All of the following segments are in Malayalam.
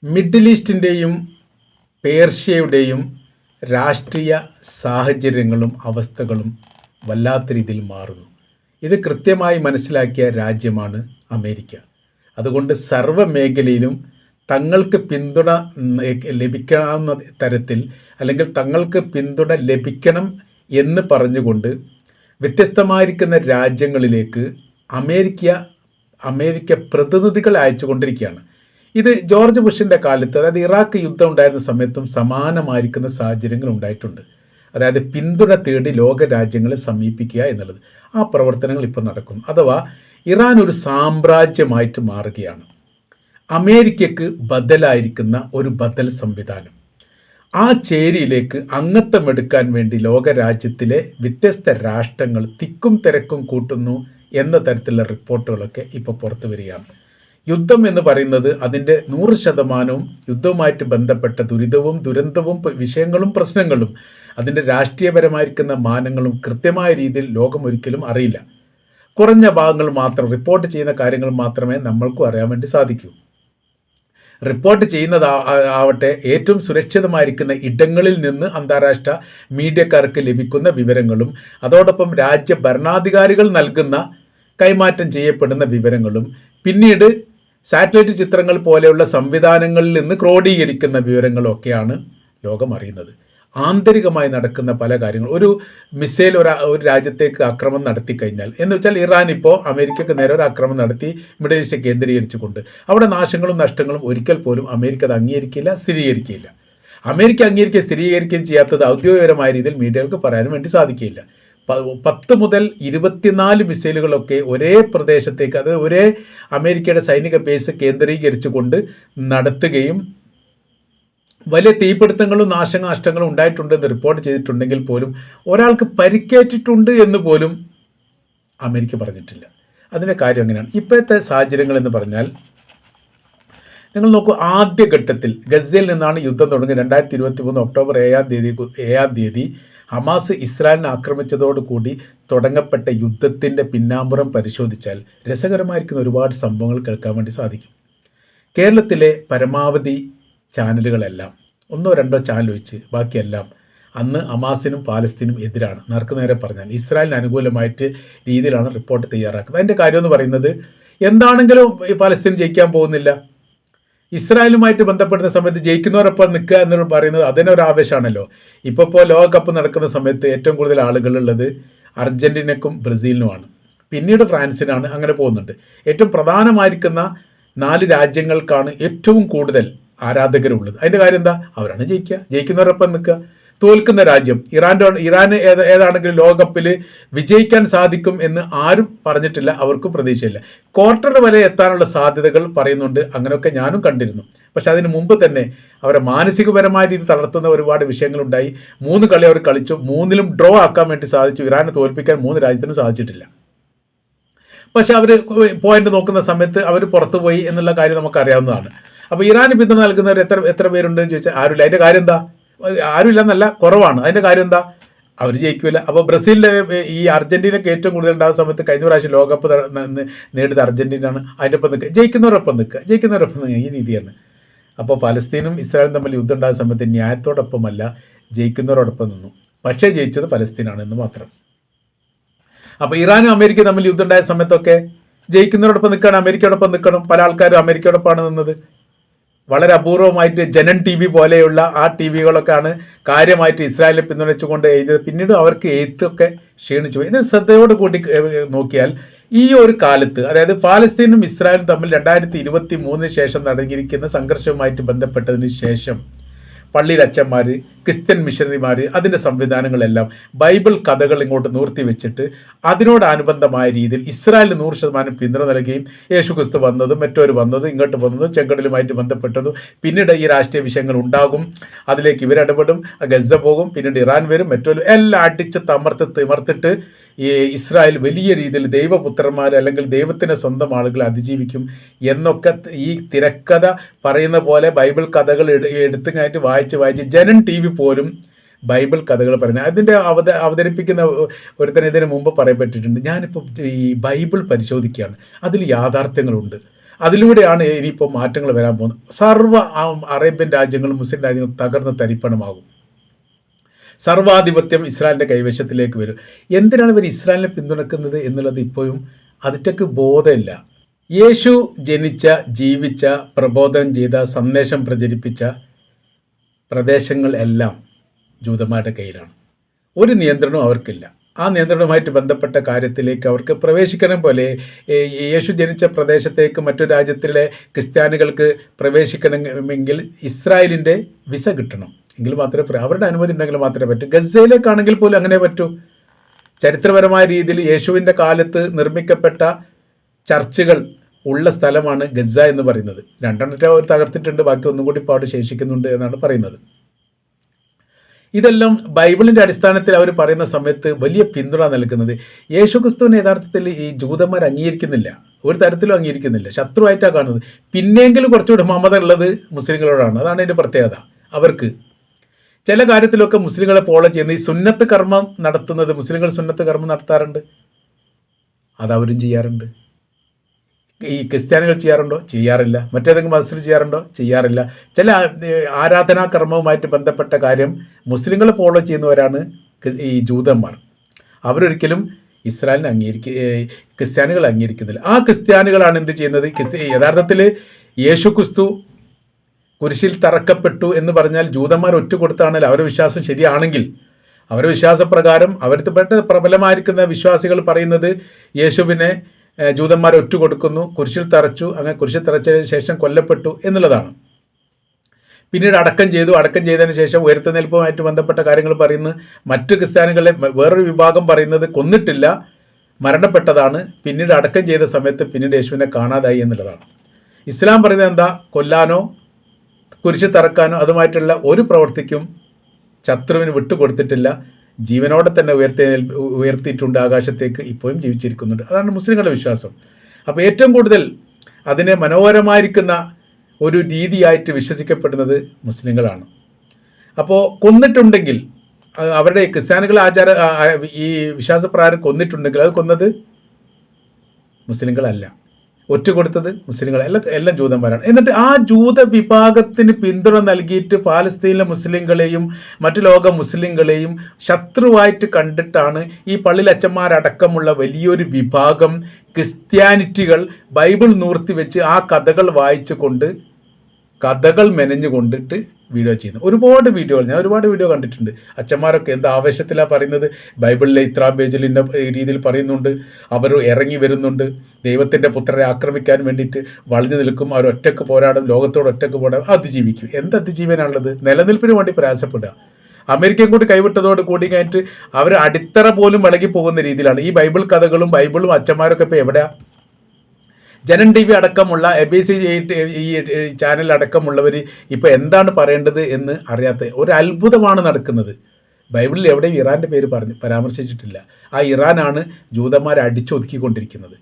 മിഡിൽ ഈസ്റ്റിൻ്റെയും പേർഷ്യയുടെയും രാഷ്ട്രീയ സാഹചര്യങ്ങളും അവസ്ഥകളും വല്ലാത്ത രീതിയിൽ മാറുന്നു. ഇത് കൃത്യമായി മനസ്സിലാക്കിയ രാജ്യമാണ് അമേരിക്ക. അതുകൊണ്ട് സർവ്വ മേഖലയിലും തങ്ങൾക്ക് പിന്തുണ ലഭിക്കാവുന്ന തരത്തിൽ, അല്ലെങ്കിൽ തങ്ങൾക്ക് പിന്തുണ ലഭിക്കണം എന്ന് പറഞ്ഞുകൊണ്ട് വ്യത്യസ്തമായിരിക്കുന്ന രാജ്യങ്ങളിലേക്ക് അമേരിക്ക പ്രതിനിധികളെ അയച്ചുകൊണ്ടിരിക്കുകയാണ്. ഇത് ജോർജ് ബുഷിൻ്റെ കാലത്ത്, അതായത് ഇറാഖ് യുദ്ധം ഉണ്ടായിരുന്ന സമയത്തും സമാനമായിരിക്കുന്ന സാഹചര്യങ്ങൾ ഉണ്ടായിട്ടുണ്ട്. അതായത് പിന്തുണ തേടി ലോക രാജ്യങ്ങളെ സമീപിക്കുക എന്നുള്ളത്. ആ പ്രവർത്തനങ്ങൾ ഇപ്പോൾ നടക്കുന്നു. അഥവാ ഇറാൻ ഒരു സാമ്രാജ്യമായിട്ട് മാറുകയാണ്. അമേരിക്കയ്ക്ക് ബദലായിരിക്കുന്ന ഒരു ബദൽ സംവിധാനം. ആ ചേരിയിലേക്ക് അംഗത്വമെടുക്കാൻ വേണ്ടി ലോകരാജ്യത്തിലെ വ്യത്യസ്ത രാഷ്ട്രങ്ങൾ തിക്കും തിരക്കും കൂട്ടുന്നു എന്ന തരത്തിലുള്ള റിപ്പോർട്ടുകളൊക്കെ ഇപ്പോൾ പുറത്തു വരികയാണ്. യുദ്ധം എന്ന് പറയുന്നത് അതിൻ്റെ 100% യുദ്ധവുമായിട്ട് ബന്ധപ്പെട്ട ദുരന്തവും വിഷയങ്ങളും പ്രശ്നങ്ങളും അതിൻ്റെ രാഷ്ട്രീയപരമായിരിക്കുന്ന മാനങ്ങളും കൃത്യമായ രീതിയിൽ ലോകം ഒരിക്കലും അറിയില്ല. കുറഞ്ഞ ഭാഗങ്ങൾ മാത്രം, റിപ്പോർട്ട് ചെയ്യുന്ന കാര്യങ്ങൾ മാത്രമേ നമ്മൾക്കും അറിയാൻ വേണ്ടി സാധിക്കൂ. റിപ്പോർട്ട് ചെയ്യുന്നതാവട്ടെ ഏറ്റവും സുരക്ഷിതമായിരിക്കുന്ന ഇടങ്ങളിൽ നിന്ന് അന്താരാഷ്ട്ര മീഡിയക്കാർക്ക് ലഭിക്കുന്ന വിവരങ്ങളും അതോടൊപ്പം രാജ്യ ഭരണാധികാരികൾ നൽകുന്ന കൈമാറ്റം ചെയ്യപ്പെടുന്ന വിവരങ്ങളും പിന്നീട് സാറ്റലൈറ്റ് ചിത്രങ്ങൾ പോലെയുള്ള സംവിധാനങ്ങളിൽ നിന്ന് ക്രോഡീകരിക്കുന്ന വിവരങ്ങളൊക്കെയാണ് ലോകം അറിയുന്നത്. ആന്തരികമായി നടക്കുന്ന പല കാര്യങ്ങളും, ഒരു മിസൈൽ ഒരു രാജ്യത്തേക്ക് ആക്രമണം നടത്തി കഴിഞ്ഞാൽ, എന്ന് വെച്ചാൽ ഇറാൻ ഇപ്പോൾ അമേരിക്കക്ക് നേരെ ഒരു ആക്രമണം നടത്തി മിഡിൽ ഈസ്റ്റ് കേന്ദ്രീകരിച്ചുകൊണ്ട് അവിടെ നാശങ്ങളും നഷ്ടങ്ങളും ഒരിക്കൽ പോലും അമേരിക്ക അത് അംഗീകരിക്കില്ല, സ്ഥിരീകരിക്കില്ല. അമേരിക്ക സ്ഥിരീകരിക്കുകയും ചെയ്യാത്തത് ഔദ്യോഗികപരമായ രീതിയിൽ മീഡിയകൾക്ക് പറയാനും വേണ്ടി സാധിക്കില്ല. 10 മുതൽ 24 മിസൈലുകളൊക്കെ ഒരേ പ്രദേശത്തേക്ക്, അത് ഒരേ അമേരിക്കയുടെ സൈനിക ബേസ് കേന്ദ്രീകരിച്ചുകൊണ്ട് നടത്തുകയും വലിയ തീപിടുത്തങ്ങളും നാശനഷ്ടങ്ങളും ഉണ്ടായിട്ടുണ്ടെന്ന് റിപ്പോർട്ട് ചെയ്തിട്ടുണ്ടെങ്കിൽ പോലും ഒരാൾക്ക് പരിക്കേറ്റിട്ടുണ്ട് എന്ന് പോലും അമേരിക്ക പറഞ്ഞിട്ടില്ല. അതിൻ്റെ കാര്യം അങ്ങനെയാണ്. ഇപ്പോഴത്തെ സാഹചര്യങ്ങൾ എന്ന് പറഞ്ഞാൽ, നിങ്ങൾ നോക്കൂ, ആദ്യഘട്ടത്തിൽ ഗസയിൽ നിന്നാണ് യുദ്ധം തുടങ്ങി. 2023 ഒക്ടോബർ 7 തീയതി ഹമാസ് ഇസ്രായേലിനെ ആക്രമിച്ചതോടുകൂടി തുടങ്ങപ്പെട്ട യുദ്ധത്തിൻ്റെ പിന്നാമ്പുറം പരിശോധിച്ചാൽ രസകരമായിരിക്കുന്ന ഒരുപാട് സംഭവങ്ങൾ കേൾക്കാൻ വേണ്ടി സാധിക്കും. കേരളത്തിലെ പരമാവധി ചാനലുകളെല്ലാം 1-2 ചാനൽ ഒഴിച്ച് ബാക്കിയെല്ലാം അന്ന് ഹമാസിനും പാലസ്തീനും എതിരാണ്. നേരെ പറഞ്ഞാൽ ഇസ്രായേലിന് അനുകൂലമായിട്ട് രീതിയിലാണ് റിപ്പോർട്ട് തയ്യാറാക്കുന്നത്. അതിൻ്റെ കാര്യം എന്ന് പറയുന്നത്, എന്താണെങ്കിലും ഈ പാലസ്തീൻ ജയിക്കാൻ പോകുന്നില്ല, ഇസ്രായേലുമായിട്ട് ബന്ധപ്പെടുന്ന സമയത്ത് ജയിക്കുന്നവരൊപ്പം നിൽക്കുക എന്ന് പറയുന്നത് അതിനൊരു ആവേശമാണല്ലോ. ഇപ്പോൾ ലോകകപ്പ് നടക്കുന്ന സമയത്ത് ഏറ്റവും കൂടുതൽ ആളുകളുള്ളത് അർജൻറ്റീനക്കും ബ്രസീലിനുമാണ്, പിന്നീട് ഫ്രാൻസിനാണ്, അങ്ങനെ പോകുന്നുണ്ട്. ഏറ്റവും പ്രധാനമായിരിക്കുന്ന 4 രാജ്യങ്ങൾക്കാണ് ഏറ്റവും കൂടുതൽ ആരാധകരുള്ളത്. അതിൻ്റെ കാര്യം എന്താ? അവരാണ് ജയിക്കുന്നവരൊപ്പം നിൽക്കുക. തോൽക്കുന്ന രാജ്യം ഇറാന് ഏതാണെങ്കിലും ലോകകപ്പിൽ വിജയിക്കാൻ സാധിക്കും എന്ന് ആരും പറഞ്ഞിട്ടില്ല, അവർക്കും പ്രതീക്ഷയില്ല. ക്വാർട്ടർ വരെ എത്താനുള്ള സാധ്യതകൾ പറയുന്നുണ്ട്. അങ്ങനെയൊക്കെ ഞാനും കണ്ടിരുന്നു. പക്ഷെ അതിന് മുമ്പ് തന്നെ അവരെ മാനസികപരമായ രീതി തളർത്തുന്ന ഒരുപാട് വിഷയങ്ങളുണ്ടായി. 3 കളി അവർ കളിച്ചു, 3ലും ഡ്രോ ആക്കാൻ വേണ്ടി സാധിച്ചു. ഇറാനെ തോൽപ്പിക്കാൻ 3 രാജ്യത്തിനും സാധിച്ചിട്ടില്ല. പക്ഷെ അവർ പോയിന്റ് നോക്കുന്ന സമയത്ത് അവർ പുറത്തുപോയി എന്നുള്ള കാര്യം നമുക്കറിയാവുന്നതാണ്. അപ്പോൾ ഇറാന് പിന്തുണ നൽകുന്നവർ എത്ര പേരുണ്ടെന്ന് ചോദിച്ചാൽ ആരുമില്ല. അതിൻ്റെ കാര്യം എന്താ? ആരുമില്ല എന്നല്ല, കുറവാണ്. അതിൻ്റെ കാര്യം എന്താ? അവർ ജയിക്കില്ല. അപ്പോൾ ബ്രസീലിലെ ഈ അർജൻറ്റീനയ്ക്ക് ഏറ്റവും കൂടുതൽ ഉണ്ടാകുന്ന സമയത്ത് കഴിഞ്ഞ പ്രാവശ്യം ലോകകപ്പ് നേടിയത് അർജൻറ്റീനയാണ്. അതിൻ്റെ ഒപ്പം നിൽക്കുക, ജയിക്കുന്നവരൊപ്പം നിൽക്കുക, ഈ രീതിയാണ്. അപ്പോൾ ഫലസ്തീനും ഇസ്രായേലും തമ്മിൽ യുദ്ധം ഉണ്ടാകുന്ന സമയത്ത് ന്യായത്തോടൊപ്പമല്ല, ജയിക്കുന്നവരോടൊപ്പം നിന്നു. പക്ഷേ ജയിച്ചത് ഫലസ്തീനാണ് എന്ന് മാത്രം. അപ്പോൾ ഇറാനും അമേരിക്കയും തമ്മിൽ യുദ്ധം ഉണ്ടായ സമയത്തൊക്കെ ജയിക്കുന്നവരോടൊപ്പം നിൽക്കണം, അമേരിക്കയോടൊപ്പം നിൽക്കണം. പല ആൾക്കാരും അമേരിക്കയോടൊപ്പമാണ് നിന്നത്. വളരെ അപൂർവമായിട്ട് ജനൻ TV പോലെയുള്ള ആ TVകളൊക്കെയാണ് കാര്യമായിട്ട് ഇസ്രായേലിനെ പിന്തുണച്ചുകൊണ്ട് എഴുതിയത്. പിന്നീട് അവർക്ക് എഴുത്തൊക്കെ ക്ഷീണിച്ചു പോയി. ഇതിന് ശ്രദ്ധയോട് കൂട്ടി നോക്കിയാൽ ഈ ഒരു കാലത്ത്, അതായത് ഫലസ്തീനും ഇസ്രായേലും തമ്മിൽ 2023 ശേഷം നടന്നിരിക്കുന്ന സംഘർഷവുമായിട്ട് ബന്ധപ്പെട്ടതിന് ശേഷം പള്ളിയിൽ അച്ഛന്മാർ, ക്രിസ്ത്യൻ മിഷണറിമാർ, അതിൻ്റെ സംവിധാനങ്ങളെല്ലാം ബൈബിൾ കഥകൾ ഇങ്ങോട്ട് നിർത്തി വെച്ചിട്ട് അതിനോടനുബന്ധമായ രീതിയിൽ ഇസ്രായേലിന് 100% പിന്തുണ നൽകുകയും യേശു ക്രിസ്തു വന്നതും മറ്റൊരു വന്നതും ഇങ്ങോട്ട് വന്നതും ചെങ്കടലുമായിട്ട് ബന്ധപ്പെട്ടതും പിന്നീട് ഈ രാഷ്ട്രീയ വിഷയങ്ങൾ ഉണ്ടാകും, അതിലേക്ക് ഇവരിടപെടും, ഗസ പോകും, പിന്നീട് ഇറാൻ വരും, മറ്റൊരു എല്ലാം അടിച്ച് തിമർത്തിട്ട് ഈ ഇസ്രായേൽ വലിയ രീതിയിൽ ദൈവപുത്രന്മാർ അല്ലെങ്കിൽ ദൈവത്തിൻ്റെ സ്വന്തം ആളുകളെ അതിജീവിക്കും എന്നൊക്കെ ഈ തിരക്കഥ പറയുന്ന പോലെ ബൈബിൾ കഥകൾ എടുത്തുകഴിഞ്ഞിട്ട് വായിച്ച് ജനൻ TV പോലും ബൈബിൾ കഥകൾ പറയുന്നത്. അതിൻ്റെ അവതരിപ്പിക്കുന്ന ഒരുത്തന് ഇതിന് മുമ്പ് പറയപ്പെട്ടിട്ടുണ്ട്. ഞാനിപ്പോൾ ഈ ബൈബിൾ പരിശോധിക്കുകയാണ്, അതിൽ യാഥാർത്ഥ്യങ്ങളുണ്ട്. അതിലൂടെയാണ് ഇനിയിപ്പോൾ മാറ്റങ്ങൾ വരാൻ പോകുന്നത്. സർവ്വ അറേബ്യൻ രാജ്യങ്ങളും മുസ്ലിം രാജ്യങ്ങളും തകർന്ന് തരിപ്പണമാകും. സർവാധിപത്യം ഇസ്രായേലിൻ്റെ കൈവശത്തിലേക്ക് വരും. എന്തിനാണ് ഇവർ ഇസ്രായേലിനെ പിന്തുണക്കുന്നത് എന്നുള്ളത് ഇപ്പോഴും അതിറ്റക്ക് ബോധമില്ല. യേശു ജനിച്ച, ജീവിച്ച, പ്രബോധനം ചെയ്ത, സന്ദേശം പ്രചരിപ്പിച്ച പ്രദേശങ്ങൾ എല്ലാം ജൂതന്മാരുടെ കയ്യിലാണ്. ഒരു നിയന്ത്രണവും അവർക്കില്ല. ആ നിയന്ത്രണവുമായിട്ട് ബന്ധപ്പെട്ട കാര്യത്തിലേക്ക് അവർക്ക് പ്രവേശിക്കണം പോലെ യേശു ജനിച്ച പ്രദേശത്തേക്ക് മറ്റു രാജ്യത്തിലെ ക്രിസ്ത്യാനികൾക്ക് പ്രവേശിക്കണമെങ്കിൽ ഇസ്രായേലിൻ്റെ വിസ കിട്ടണം. എങ്കിൽ മാത്രമേ, അവരുടെ അനുമതി ഉണ്ടെങ്കിൽ മാത്രമേ പറ്റൂ. ഗസയിലേക്കാണെങ്കിൽ പോലും അങ്ങനെ പറ്റൂ. ചരിത്രപരമായ രീതിയിൽ യേശുവിൻ്റെ കാലത്ത് നിർമ്മിക്കപ്പെട്ട ചർച്ചുകൾ ഉള്ള സ്ഥലമാണ് ഗസ എന്ന് പറയുന്നത്. 2 അവർ തകർത്തിട്ടുണ്ട്, ബാക്കി ഒന്നും കൂടി ഇപ്പോൾ അവിടെ ശേഷിക്കുന്നുണ്ട് എന്നാണ് പറയുന്നത്. ഇതെല്ലാം ബൈബിളിൻ്റെ അടിസ്ഥാനത്തിൽ അവർ പറയുന്ന സമയത്ത് വലിയ പിന്തുണ നൽകുന്നത്. യേശുക്രിസ്തുവിനെ യഥാർത്ഥത്തിൽ ഈ ജൂതന്മാർ അംഗീകരിക്കുന്നില്ല, ഒരു തരത്തിലും അംഗീകരിക്കുന്നില്ല, ശത്രുവായിട്ടാണ് കാണുന്നത്. പിന്നെയെങ്കിലും കുറച്ചുകൂടി മമത ഉള്ളത് മുസ്ലിങ്ങളോടാണ്. അതാണ് അതിൻ്റെ പ്രത്യേകത. അവർക്ക് ചില കാര്യത്തിലൊക്കെ മുസ്ലിങ്ങളെ ഫോളോ ചെയ്യുന്നത്, ഈ സുന്നത്ത് കർമ്മം നടത്തുന്നത്, മുസ്ലിങ്ങൾ സുന്നത്ത് കർമ്മം നടത്താറുണ്ട്, അതവരും ചെയ്യാറുണ്ട്. ഈ ക്രിസ്ത്യാനികൾ ചെയ്യാറുണ്ടോ? ചെയ്യാറില്ല. മറ്റേതെങ്കിലും മതസ്ഥർ ചെയ്യാറുണ്ടോ? ചെയ്യാറില്ല. ചില ആരാധനാകർമ്മവുമായിട്ട് ബന്ധപ്പെട്ട കാര്യം മുസ്ലിങ്ങൾ ഫോളോ ചെയ്യുന്നവരാണ് ഈ ജൂതന്മാർ. അവരൊരിക്കലും ഇസ്രായേലിനെ ക്രിസ്ത്യാനികൾ അംഗീകരിക്കുന്നില്ല. ആ ക്രിസ്ത്യാനികളാണ് എന്ത് ചെയ്യുന്നത്? യഥാർത്ഥത്തിൽ യേശു ക്രിസ്തു കുരിശിൽ തറക്കപ്പെട്ടു എന്ന് പറഞ്ഞാൽ ജൂതന്മാർ ഒറ്റുകൊടുത്താണല്ലോ. അവരുടെ വിശ്വാസം ശരിയാണെങ്കിൽ, അവരുടെ വിശ്വാസപ്രകാരം അവർക്ക് പ്രബലമായിരിക്കുന്ന വിശ്വാസികൾ പറയുന്നത് യേശുവിനെ ജൂതന്മാരെ ഒറ്റുകൊടുക്കുന്നു, കുരിശിൽ തറച്ചു, അങ്ങനെ കുരിശിൽ തറച്ചതിന് ശേഷം കൊല്ലപ്പെട്ടു എന്നുള്ളതാണ്. പിന്നീട് അടക്കം ചെയ്തതിന് ശേഷം ഉയർത്തെഴുന്നേൽപ്പുമായിട്ട് ബന്ധപ്പെട്ട കാര്യങ്ങൾ പറയുന്നു. മറ്റു ക്രിസ്ത്യാനികളെ വേറൊരു വിഭാഗം പറയുന്നത് കൊന്നിട്ടില്ല, മരണപ്പെട്ടതാണ്, പിന്നീട് അടക്കം ചെയ്ത സമയത്ത് പിന്നീട് യേശുവിനെ കാണാതായി എന്നുള്ളതാണ്. ഇസ്ലാം പറയുന്നത് എന്താ? കൊല്ലാനോ കുരിശ് തറക്കാനോ അതുമായിട്ടുള്ള ഒരു പ്രവൃത്തിക്കും ശത്രുവിന് വിട്ടുകൊടുത്തിട്ടില്ല. ജീവനോടെ തന്നെ ഉയർത്തിയിട്ടുണ്ട് ആകാശത്തേക്ക്, ഇപ്പോഴും ജീവിച്ചിരിക്കുന്നുണ്ട്. അതാണ് മുസ്ലിങ്ങളുടെ വിശ്വാസം. അപ്പോൾ ഏറ്റവും കൂടുതൽ അതിനെ മനോഹരമായിരിക്കുന്ന ഒരു രീതിയായിട്ട് വിശ്വസിക്കപ്പെടുന്നത് മുസ്ലിങ്ങളാണ്. അപ്പോൾ കൊന്നിട്ടുണ്ടെങ്കിൽ, അവരുടെ ക്രിസ്ത്യാനികളെ ഈ വിശ്വാസപ്രകാരം കൊന്നിട്ടുണ്ടെങ്കിൽ അത് കൊന്നത് മുസ്ലിങ്ങളല്ല, ഒറ്റുകൊടുത്തത് മുസ്ലിങ്ങൾ, എല്ലാം ജൂതന്മാരാണ്. എന്നിട്ട് ആ ജൂത വിഭാഗത്തിന് പിന്തുണ നൽകിയിട്ട് പാലസ്തീനിലെ മുസ്ലിങ്ങളെയും മറ്റു ലോക മുസ്ലിങ്ങളെയും ശത്രുവായിട്ട് കണ്ടിട്ടാണ് ഈ പള്ളിയിലച്ചന്മാരടക്കമുള്ള വലിയൊരു വിഭാഗം ക്രിസ്ത്യാനിറ്റികൾ ബൈബിൾ നൂർത്തി വെച്ച് ആ കഥകൾ വായിച്ചു കൊണ്ട്, കഥകൾ മെനഞ്ഞുകൊണ്ടിട്ട് വീഡിയോ ചെയ്യുന്നു. ഒരുപാട് വീഡിയോകൾ ഞാൻ ഒരുപാട് വീഡിയോ കണ്ടിട്ടുണ്ട്. അച്ഛന്മാരൊക്കെ എന്ത് ആവേശത്തിലാണ് പറയുന്നത്, ബൈബിളിലെ ഇത്രാം പേജിൽ ഇന്ന രീതിയിൽ പറയുന്നുണ്ട്, അവർ ഇറങ്ങി വരുന്നുണ്ട്, ദൈവത്തിൻ്റെ പുത്രരെ ആക്രമിക്കാൻ വേണ്ടിയിട്ട് വളഞ്ഞു നിൽക്കും, അവർ ഒറ്റക്ക് പോരാടും, ലോകത്തോട് ഒറ്റക്ക് പോരാടും, അതിജീവിക്കും. എന്ത് അതിജീവനാണുള്ളത്? നിലനിൽപ്പിന് വേണ്ടി പ്രയാസപ്പെടുക. അമേരിക്കയും കൂടി കൈവിട്ടതോട് കൂടി കഴിഞ്ഞിട്ട് അവർ അടിത്തറ പോലും വിളകി പോകുന്ന രീതിയിലാണ് ഈ ബൈബിൾ കഥകളും ബൈബിളും അച്ഛന്മാരൊക്കെ ഇപ്പോൾ എവിടെയാണ്? ജനൻ ടി വി അടക്കമുള്ള ABC ഈ ചാനൽ അടക്കമുള്ളവർ ഇപ്പോൾ എന്താണ് പറയേണ്ടത് എന്ന് അറിയാത്ത ഒരു അത്ഭുതമാണ് നടക്കുന്നത്. ബൈബിളിൽ എവിടെയും ഇറാൻ്റെ പേര് പരാമർശിച്ചിട്ടില്ല. ആ ഇറാനാണ് ജൂതന്മാരെ അടിച്ചൊതുക്കിക്കൊണ്ടിരിക്കുന്നത്.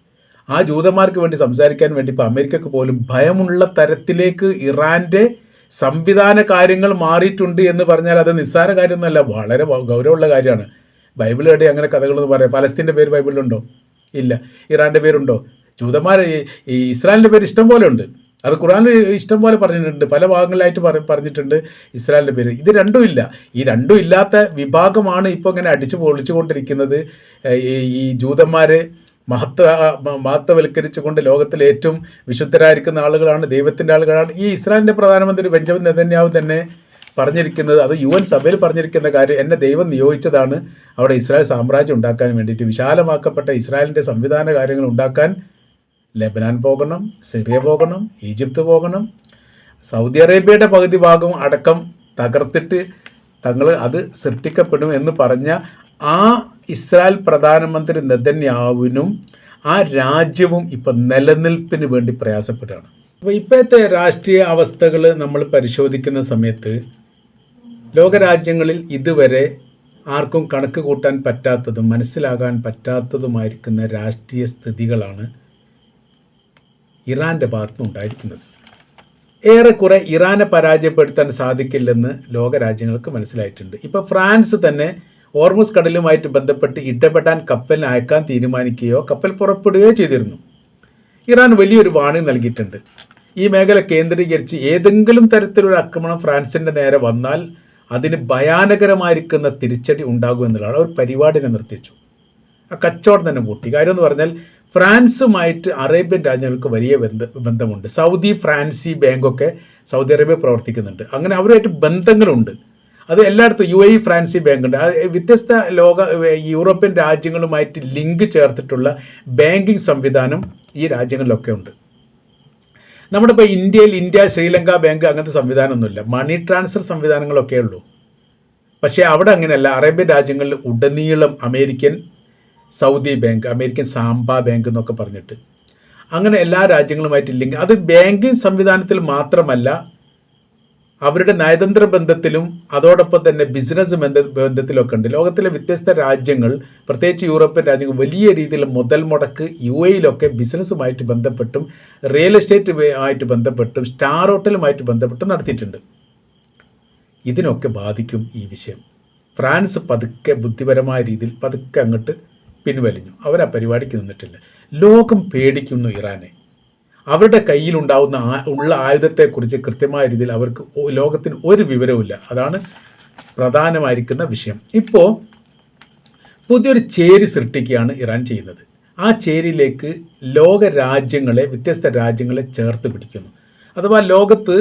ആ ജൂതന്മാർക്ക് വേണ്ടി സംസാരിക്കാൻ വേണ്ടി ഇപ്പോൾ അമേരിക്കക്ക് പോലും ഭയമുള്ള തരത്തിലേക്ക് ഇറാൻ്റെ സംവിധാന കാര്യങ്ങൾ മാറിയിട്ടുണ്ട് എന്ന് പറഞ്ഞാൽ അത് നിസ്സാര കാര്യമൊന്നുമല്ല, വളരെ ഗൗരവമുള്ള കാര്യമാണ്. ബൈബിളിലെവിടെ അങ്ങനെ കഥകളെന്ന് പറയാം. പലസ്തീൻ്റെ പേര് ബൈബിളിലുണ്ടോ? ഇല്ല. ഇറാൻ്റെ പേരുണ്ടോ? ജൂതന്മാർ ഈ ഇസ്രായേലിൻ്റെ പേര് ഇഷ്ടം പോലെ ഉണ്ട്. അത് ഖുർആനിൽ ഇഷ്ടം പോലെ പറഞ്ഞിട്ടുണ്ട്, പല ഭാഗങ്ങളിലായിട്ട് പറഞ്ഞിട്ടുണ്ട് ഇസ്രായേലിൻ്റെ പേര്. ഇത് രണ്ടും ഇല്ല. ഈ രണ്ടും ഇല്ലാത്ത വിഭാഗമാണ് ഇപ്പോൾ ഇങ്ങനെ അടിച്ചു പൊളിച്ചുകൊണ്ടിരിക്കുന്നത്. ഈ ജൂതന്മാരെ മഹത്വവൽക്കരിച്ചുകൊണ്ട് ലോകത്തിലെ ഏറ്റവും വിശുദ്ധരായിരിക്കുന്ന ആളുകളാണ്, ദൈവത്തിൻ്റെ ആളുകളാണ്. ഈ ഇസ്രായേലിൻ്റെ പ്രധാനമന്ത്രി ബെഞ്ചമിൻ നെതന്യാഹു തന്നെ പറഞ്ഞിരിക്കുന്നത്, അത് UN സഭയിൽ പറഞ്ഞിരിക്കുന്ന കാര്യം, എന്നെ ദൈവം നിയോഗിച്ചതാണ് അവിടെ ഇസ്രായേൽ സാമ്രാജ്യം ഉണ്ടാക്കാൻ വേണ്ടിയിട്ട്, വിശാലമാക്കപ്പെട്ട ഇസ്രായേലിൻ്റെ സംവിധാന കാര്യങ്ങൾ ഉണ്ടാക്കാൻ ലെബനാൻ പോകണം, സിറിയ പോകണം, ഈജിപ്ത് പോകണം, സൗദി അറേബ്യയുടെ പകുതി ഭാഗം അടക്കം തകർത്തിട്ട് തങ്ങൾ അത് സൃഷ്ടിക്കപ്പെടും എന്ന് പറഞ്ഞ ആ ഇസ്രായേൽ പ്രധാനമന്ത്രി നെതന്യാഹുവിനും ആ രാജ്യവും ഇപ്പം നിലനിൽപ്പിന് വേണ്ടി പ്രയാസപ്പെടുകയാണ്. അപ്പോൾ ഇപ്പോഴത്തെ രാഷ്ട്രീയ അവസ്ഥകൾ നമ്മൾ പരിശോധിക്കുന്ന സമയത്ത് ലോകരാജ്യങ്ങളിൽ ഇതുവരെ ആർക്കും കണക്ക് കൂട്ടാൻ പറ്റാത്തതും മനസ്സിലാകാൻ പറ്റാത്തതുമായിരിക്കുന്ന രാഷ്ട്രീയ സ്ഥിതികളാണ് ഇറാൻ്റെ ഭാഗത്തുനിന്നുണ്ടായിരിക്കുന്നത്. ഏറെക്കുറെ ഇറാനെ പരാജയപ്പെടുത്താൻ സാധിക്കില്ലെന്ന് ലോകരാജ്യങ്ങൾക്ക് മനസ്സിലായിട്ടുണ്ട്. ഇപ്പോൾ ഫ്രാൻസ് തന്നെ ഹോർമുസ് കടലുമായിട്ട് ബന്ധപ്പെട്ട് ഇടപെടാൻ കപ്പലിനെ അയക്കാൻ തീരുമാനിക്കുകയോ കപ്പൽ പുറപ്പെടുകയോ ചെയ്തിരുന്നു. ഇറാൻ വലിയൊരു വാണിംഗ് നൽകിയിട്ടുണ്ട്. ഈ മേഖല കേന്ദ്രീകരിച്ച് ഏതെങ്കിലും തരത്തിലുള്ള ആക്രമണം ഫ്രാൻസിൻ്റെ നേരെ വന്നാൽ അതിന് ഭയാനകരമായിരിക്കുന്ന തിരിച്ചടി ഉണ്ടാകും എന്നുള്ളതാണ്. അവർ പരിപാടിനെ നിർത്തിച്ചു, ആ കച്ചവടം തന്നെ പൂട്ടി. കാര്യം എന്ന് പറഞ്ഞാൽ ഫ്രാൻസുമായിട്ട് അറേബ്യൻ രാജ്യങ്ങൾക്ക് വലിയ ബന്ധമുണ്ട്. സൗദി ഫ്രാൻസി ബാങ്കൊക്കെ സൗദി അറേബ്യ പ്രവർത്തിക്കുന്നുണ്ട്. അങ്ങനെ അവരുമായിട്ട് ബന്ധങ്ങളുണ്ട്. അത് എല്ലായിടത്തും UAE ഫ്രാൻസി ബാങ്ക് ഉണ്ട്. വ്യത്യസ്ത യൂറോപ്യൻ രാജ്യങ്ങളുമായിട്ട് ലിങ്ക് ചേർത്തിട്ടുള്ള ബാങ്കിങ് സംവിധാനം ഈ രാജ്യങ്ങളിലൊക്കെ ഉണ്ട്. നമ്മുടെ ഇപ്പോൾ ഇന്ത്യ ശ്രീലങ്ക ബാങ്ക് അങ്ങനത്തെ സംവിധാനമൊന്നുമില്ല. മണി ട്രാൻസ്ഫർ സംവിധാനങ്ങളൊക്കെ ഉള്ളൂ. പക്ഷേ അവിടെ അങ്ങനെയല്ല. അറേബ്യൻ രാജ്യങ്ങളിൽ ഉടനീളം American Saudi bank, American Samba bank എന്നൊക്കെ പറഞ്ഞിട്ട് അങ്ങനെ എല്ലാ രാജ്യങ്ങളുമായിട്ട് ലിങ്ക്. അത് ബാങ്കിങ് സംവിധാനത്തിൽ മാത്രമല്ല, അവരുടെ നയതന്ത്ര ബന്ധത്തിലും അതോടൊപ്പം തന്നെ ബിസിനസ് ബന്ധത്തിലൊക്കെ ഉണ്ട്. ലോകത്തിലെ വ്യത്യസ്ത രാജ്യങ്ങൾ, പ്രത്യേകിച്ച് യൂറോപ്യൻ രാജ്യങ്ങൾ വലിയ രീതിയിൽ മുതൽ മുടക്ക് UAEയിലൊക്കെ ബിസിനസ്സുമായിട്ട് ബന്ധപ്പെട്ടും റിയൽ എസ്റ്റേറ്റ് ആയിട്ട് ബന്ധപ്പെട്ടും സ്റ്റാർ ഹോട്ടലുമായിട്ട് ബന്ധപ്പെട്ടും നടത്തിയിട്ടുണ്ട്. ഇതിനൊക്കെ ബാധിക്കും ഈ വിഷയം. ഫ്രാൻസ് പതുക്കെ ബുദ്ധിപരമായ രീതിയിൽ പതുക്കെ അങ്ങോട്ട് പിൻവലിഞ്ഞു. അവർ ആ പരിപാടിക്ക് നിന്നിട്ടില്ല. ലോകം പേടിക്കുന്നു ഇറാനെ. അവരുടെ കയ്യിലുണ്ടാവുന്ന ഉള്ള ആയുധത്തെക്കുറിച്ച് കൃത്യമായ രീതിയിൽ അവർക്ക് ലോകത്തിന് ഒരു വിവരവുമില്ല. അതാണ് പ്രധാനമായിരിക്കുന്ന വിഷയം. ഇപ്പോൾ പുതിയൊരു ചേരി സൃഷ്ടിക്കുകയാണ് ഇറാൻ ചെയ്യുന്നത്. ആ ചേരിയിലേക്ക് ലോക രാജ്യങ്ങളെ, വ്യത്യസ്ത രാജ്യങ്ങളെ ചേർത്ത് പിടിക്കുന്നു. അഥവാ ലോകത്ത്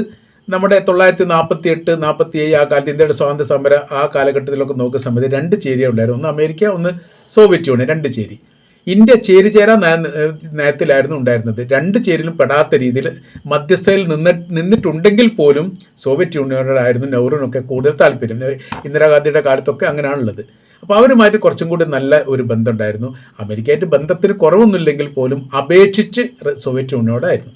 നമ്മുടെ 1948, 47 ആ കാലത്ത് ഇന്ത്യയുടെ സ്വാതന്ത്ര്യ സമര ആ കാലഘട്ടത്തിലൊക്കെ നോക്കുന്ന സമയത്ത് 2 ചേരിയാണ് ഉണ്ടായിരുന്നു. ഒന്ന് അമേരിക്ക, ഒന്ന് സോവിയറ്റ് യൂണിയൻ, 2 ചേരി. ഇന്ത്യ ചേരാൻ നയത്തിലായിരുന്നു ഉണ്ടായിരുന്നത്. 2 ചേരിയിലും പെടാത്ത രീതിയിൽ മധ്യസ്ഥയിൽ നിന്നിട്ടുണ്ടെങ്കിൽ പോലും സോവിയറ്റ് യൂണിയനോടായിരുന്നു നെഹ്റുവിനൊക്കെ കൂടുതൽ താല്പര്യം. ഇന്ദിരാഗാന്ധിയുടെ കാലത്തൊക്കെ അങ്ങനെയാണുള്ളത്. അപ്പോൾ അവരുമായിട്ട് കുറച്ചും കൂടി നല്ല ഒരു ബന്ധം ഉണ്ടായിരുന്നു. അമേരിക്കയായിട്ട് ബന്ധത്തിന് കുറവൊന്നുമില്ലെങ്കിൽ പോലും അപേക്ഷിച്ച് സോവിയറ്റ് യൂണിയനോടായിരുന്നു.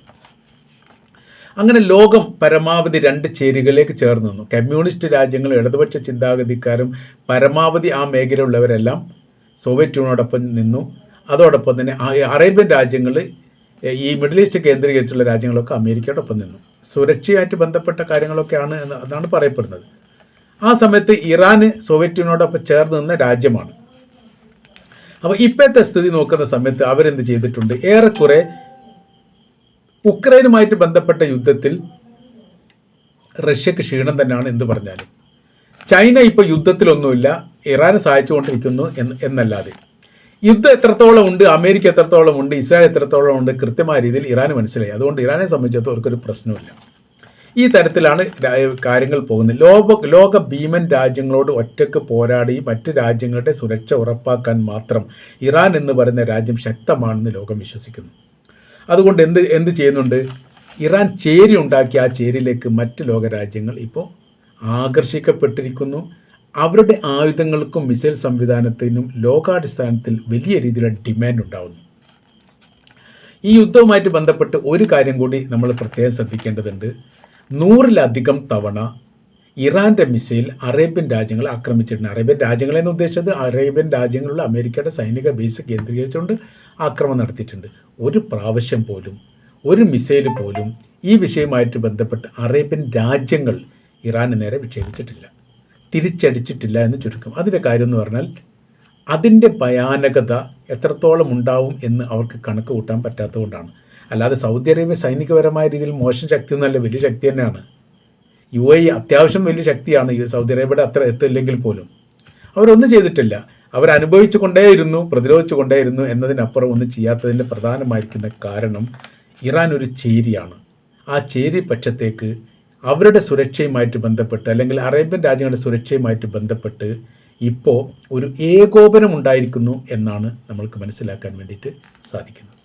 അങ്ങനെ ലോകം പരമാവധി 2 ചേരികളിലേക്ക് ചേർന്ന് നിന്നു. കമ്മ്യൂണിസ്റ്റ് രാജ്യങ്ങളും ഇടതുപക്ഷ ചിന്താഗതിക്കാരും പരമാവധി ആ മേഖലയിലുള്ളവരെല്ലാം സോവിയറ്റ് യൂണിയനോടൊപ്പം നിന്നു. അതോടൊപ്പം തന്നെ അറേബ്യൻ രാജ്യങ്ങൾ, ഈ മിഡിൽ ഈസ്റ്റ് കേന്ദ്രീകരിച്ചുള്ള രാജ്യങ്ങളൊക്കെ അമേരിക്കയോടൊപ്പം നിന്നു. സുരക്ഷയായിട്ട് ബന്ധപ്പെട്ട കാര്യങ്ങളൊക്കെയാണ് എന്നാണ് പറയപ്പെടുന്നത്. ആ സമയത്ത് ഇറാൻ സോവിയറ്റ് യൂണിയനോടൊപ്പം ചേർന്ന് നിന്ന രാജ്യമാണ്. അപ്പോൾ ഇപ്പോഴത്തെ സ്ഥിതി നോക്കുന്ന സമയത്ത് അവരെന്ത് ചെയ്തിട്ടുണ്ട്? ഏറെക്കുറെ ഉക്രൈനുമായിട്ട് ബന്ധപ്പെട്ട യുദ്ധത്തിൽ റഷ്യക്ക് ക്ഷീണം തന്നെയാണ് എന്ത് പറഞ്ഞാലും. ചൈന ഇപ്പോൾ യുദ്ധത്തിലൊന്നുമില്ല, ഇറാനെ സഹായിച്ചുകൊണ്ടിരിക്കുന്നു എന്നല്ലാതെ. യുദ്ധം എത്രത്തോളം ഉണ്ട്, അമേരിക്ക എത്രത്തോളം ഉണ്ട്, ഇസ്രായേൽ എത്രത്തോളം ഉണ്ട്, കൃത്യമായ രീതിയിൽ ഇറാന് മനസ്സിലായി. അതുകൊണ്ട് ഇറാനെ സംബന്ധിച്ചിടത്തോളം അവർക്കൊരു പ്രശ്നമില്ല. ഈ തരത്തിലാണ് കാര്യങ്ങൾ പോകുന്നത്. ലോക ഭീമൻ രാജ്യങ്ങളോട് ഒറ്റക്ക് പോരാടി മറ്റ് രാജ്യങ്ങളുടെ സുരക്ഷ ഉറപ്പാക്കാൻ മാത്രം ഇറാൻ എന്ന് പറയുന്ന രാജ്യം ശക്തമാണെന്ന് ലോകം വിശ്വസിക്കുന്നു. അതുകൊണ്ട് എന്ത് ചെയ്യുന്നുണ്ട്? ഇറാൻ ചേരി ഉണ്ടാക്കി ആ ചേരിയിലേക്ക് മറ്റ് ലോകരാജ്യങ്ങൾ ഇപ്പോൾ ആകർഷിക്കപ്പെട്ടിരിക്കുന്നു. അവരുടെ ആയുധങ്ങൾക്കും മിസൈൽ സംവിധാനത്തിനും ലോകാടിസ്ഥാനത്തിൽ വലിയ രീതിയിലുള്ള ഡിമാൻഡ് ഉണ്ടാകുന്നു. ഈ യുദ്ധവുമായിട്ട് ബന്ധപ്പെട്ട് ഒരു കാര്യം കൂടി നമ്മൾ പ്രത്യേകം ശ്രദ്ധിക്കേണ്ടതുണ്ട്. 100-ലധികം തവണ ഇറാൻ്റെ മിസൈൽ അറേബ്യൻ രാജ്യങ്ങളെ ആക്രമിച്ചിട്ടുണ്ട്. അറേബ്യൻ രാജ്യങ്ങളെന്ന് ഉദ്ദേശിച്ചത് അറേബ്യൻ രാജ്യങ്ങളിലുള്ള അമേരിക്കയുടെ സൈനിക ബേസ് കേന്ദ്രീകരിച്ചുകൊണ്ട് ആക്രമണം നടത്തിയിട്ടുണ്ട്. ഒരു പ്രാവശ്യം പോലും ഒരു മിസൈൽ പോലും ഈ വിഷയവുമായിട്ട് ബന്ധപ്പെട്ട് അറേബ്യൻ രാജ്യങ്ങൾ ഇറാന് നേരെ വിക്ഷേപിച്ചിട്ടില്ല, തിരിച്ചടിച്ചിട്ടില്ല എന്ന് ചുരുക്കം. അതിൻ്റെ കാര്യം എന്ന് പറഞ്ഞാൽ അതിൻ്റെ ഭയാനകത എത്രത്തോളം ഉണ്ടാവും എന്ന് അവർക്ക് കണക്ക് കൂട്ടാൻ പറ്റാത്തതുകൊണ്ടാണ്. അല്ലാതെ സൗദി അറേബ്യ സൈനികപരമായ രീതിയിൽ മോശം ശക്തി എന്നല്ല, വലിയ ശക്തി തന്നെയാണ്. UAE അത്യാവശ്യം വലിയ ശക്തിയാണ്. ഈ സൗദി അറേബ്യയുടെ അത്ര എത്തില്ലെങ്കിൽ പോലും അവരൊന്നും ചെയ്തിട്ടില്ല. അവരനുഭവിച്ചു കൊണ്ടേയിരുന്നു, പ്രതിരോധിച്ചു കൊണ്ടേയിരുന്നു എന്നതിനപ്പുറം ഒന്നും ചെയ്യാത്തതിൻ്റെ പ്രധാനമായിരിക്കുന്ന കാരണം ഇറാൻ ഒരു ചേരിയാണ്. ആ ചേരി പക്ഷത്തേക്ക് അവരുടെ സുരക്ഷയുമായിട്ട് ബന്ധപ്പെട്ട് അല്ലെങ്കിൽ അറേബ്യൻ രാജ്യങ്ങളുടെ സുരക്ഷയുമായിട്ട് ബന്ധപ്പെട്ട് ഇപ്പോൾ ഒരു ഏകോപനം ഉണ്ടായിരിക്കുന്നു എന്നാണ് നമ്മൾക്ക് മനസ്സിലാക്കാൻ വേണ്ടിയിട്ട് സാധിക്കുന്നത്.